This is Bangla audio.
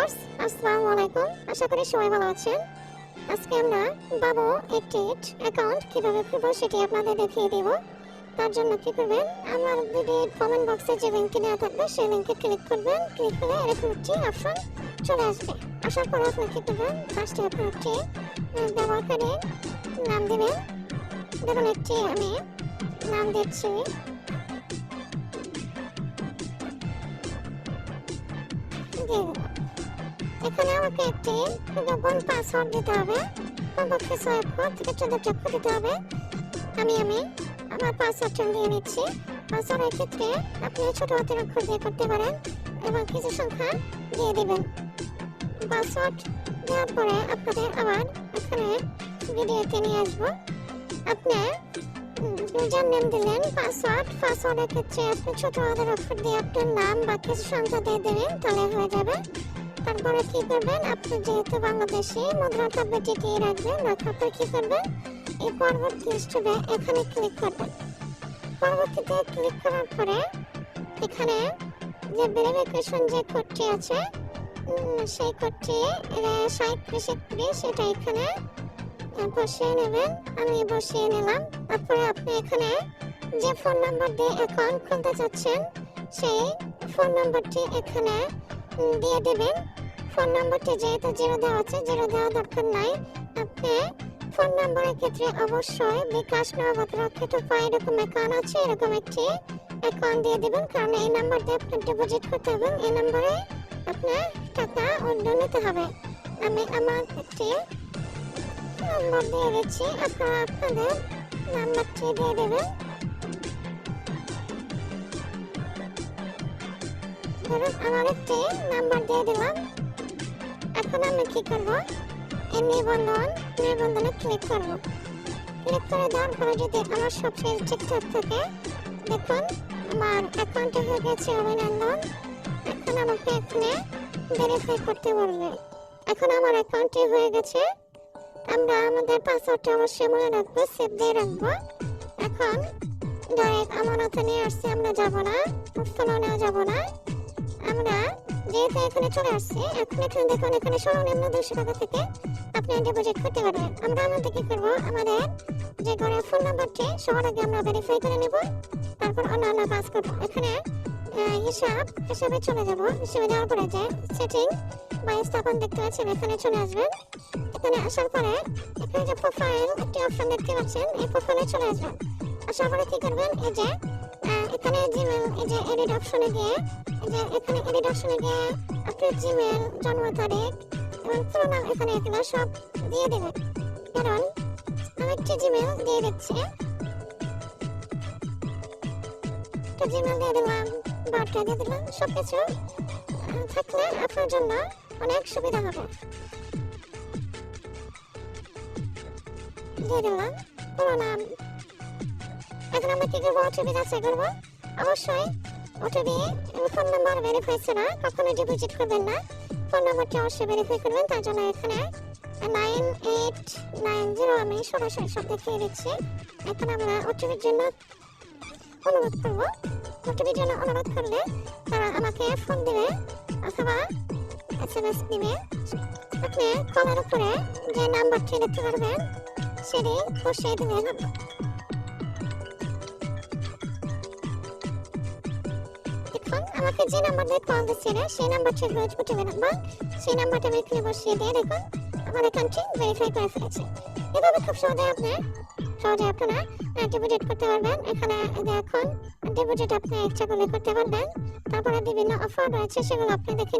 ভিউয়ার্স, আসসালামু আলাইকুম। আশা করি সবাই ভালো আছেন। আজকে আমরা বাবু একটিট অ্যাকাউন্ট কিভাবে খুলব সেটি আপনাদের দেখিয়ে দেব। তার জন্য কি করবেন, আমার ভিডিওর কমেন্ট বক্সে যে লিঙ্কটি দেওয়া থাকবে সেই লিঙ্কে ক্লিক করবেন। ক্লিক করলে এরকম একটি অপশন চলে আসবে। আসার পরে আপনি কি করবেন, ফার্স্টে আপনি একটি ব্যবহারকারীর নাম দেবেন। ধরুন একটি আমি নাম দিচ্ছি এখানে আমাকে একটি গোপন পাসওয়ার্ড দিতে হবে। কমপক্ষে 6 অক্ষর থেকে 14 অক্ষর দিতে হবে। আমি আমার পাসওয়ার্ডটা দিয়ে নিচ্ছি। পাসওয়ার্ডের ক্ষেত্রে আপনি ছোট হাতের অক্ষর দিয়ে করতে পারেন এবং কিছু সংখ্যা দিয়ে দিবেন। পাসওয়ার্ড দেওয়ার পরে আপনাদের আবার এখানে ভিডিওতে নিয়ে আসবো। আপনি ইউজার নেম দিলেন, পাসওয়ার্ডের ক্ষেত্রে আপনি ছোট হাতের অক্ষর দিয়ে আপনার নাম বা কিছু সংখ্যা দিয়ে দেবেন, তাহলে হয়ে যাবে। তারপরে কি করবেন, আপনি যেহেতু বাংলাদেশি মুদ্রা টাব্যটি দিয়ে রাখবেন। রাখার পর কি করবেন, এই পরবর্তী স্টেপে এখানে ক্লিক করবেন। পরবর্তীতে ক্লিক করার পরে এখানে যে ভেরিফিকেশন যে কোডটি আছে সেই কোডটি 60 সেটা এখানে বসিয়ে নেবেন। আমি বসিয়ে নিলাম। তারপরে আপনি এখানে যে ফোন নাম্বার দিয়ে অ্যাকাউন্ট খুলতে চাচ্ছেন সেই ফোন নাম্বারটি এখানে দিয়ে দেবেন। ফোন নাম্বারটি যেহেতু 0 দেওয়া আছে, 0 দেওয়া দরকার নাই। আপনি ফোন নাম্বারের ক্ষেত্রে অবশ্যই বিকাশ নগদ রকেট উপায় এরকম অ্যাকাউন্ট আছে, এরকম একটি অ্যাকাউন্ট দিয়ে দেবেন। কারণ এই নাম্বার দিয়ে আপনি ডিপোজিট করতে হবে, এই নাম্বারে আপনার টাকা উইথড্র নিতে হবে। আমি আমার একটি নাম্বার দিয়ে দিচ্ছি, আপনারা আপনাদের নাম্বারটি দিয়ে দেবেন। ধরুন আমার একটি নাম্বার দিয়ে দিলাম। এখন আমি কি করব, এই নিবন্ধনে ক্লিক করব। ক্লিক করে দেওয়ার পরে যদি আমার সব ঠিকঠাক থাকে, দেখুন আমার অ্যাকাউন্টে হয়ে গেছে অভিনন্দন। এখন আমাকে এখানে ভেরিফাই করতে বলবে। এখন আমার অ্যাকাউন্টে হয়ে গেছে। আমরা আমাদের পাসওয়ার্ডটা অবশ্যই মনে রাখবো, সেভ দিয়ে রাখবো। এখন ডাইরেক্ট আমানতে নিয়ে আসছি, আমরা যাব না, উত্তোলনেও যাব না। আমরা যেহেতু এখানে চলে আসছি, এখন এখানে দেখুন, এখানে সর্বনিম্ন 200 টাকা থেকে আপনি ডিপোজিট করতে পারবেন। আমরা আমাদের কি করবো, আমাদের যে ঘরের ফোন নাম্বারটি সবার আগে আমরা ভেরিফাই করে নেব, তারপর অন্যান্য কাজ করবো। এখানে হিসাবে চলে যাব। হিসাবে যাওয়ার পরে যে সেটিং বা স্থাপন দেখতে পাচ্ছেন এখানে চলে আসবেন। এখানে আসার পরে এখানে যে প্রোফাইল একটি অপশন দেখতে পাচ্ছেন, এই প্রোফাইলে চলে আসবেন। আসার পরে কি করবেন, এই যে এখানে জিমেল, এই যে এডিট অপশনে গিয়ে আপনার জিমেল, জন্ম তারিখ এবং পুরো নাম এখানে এগুলো সব দিয়ে দেবেন। কারণ আমি একটি জিমেল দিয়ে দিচ্ছি, একটা জিমেল দিয়ে দিলাম, বার্তা দিয়ে দিলাম। সব কিছু থাকলে আপনার জন্য অনেক সুবিধা হবে। দিয়ে দিলাম পুরো নাম। এখন আমরা কি করবো, ওটিপি যাচাই করবো। অবশ্যই ওটিপি ফোন নাম্বার ভেরিফাই ছাড়া কখনো ডিপোজিট করবেন না। ফোন নাম্বারটি অবশ্যই ভেরিফাই করবেন। তার জন্য এখানে 9890 আমি সরাসরি সব দেখিয়ে দিচ্ছি। এখন আমরা ওটিপির জন্য অনুরোধ করবো। ওটিপির জন্য অনুরোধ করলে তারা আমাকে ফোন দিবে অথবা SMS দিবে। আপনি কলের উপরে যে নাম্বারটি দেখতে পারবেন সেটি বসিয়ে দিবেন। আমাকে যে নাম্বার দিয়ে কল দিচ্ছিল সেই নাম্বারটি রোজ ওটিপি নাম্বার, সেই নাম্বারটা আমি এখানে বসিয়ে দিয়ে দেখুন আমার অ্যাকাউন্টটি ভেরিফাই করে ফেলেছে। এভাবে খুব সহজে আপনারা ডিপোজিট করতে পারবেন। এখানে এখন ডিপোজিট আপনি ইচ্ছা করলে করতে পারবেন। তারপরে বিভিন্ন অফার রয়েছে, সেগুলো আপনি দেখে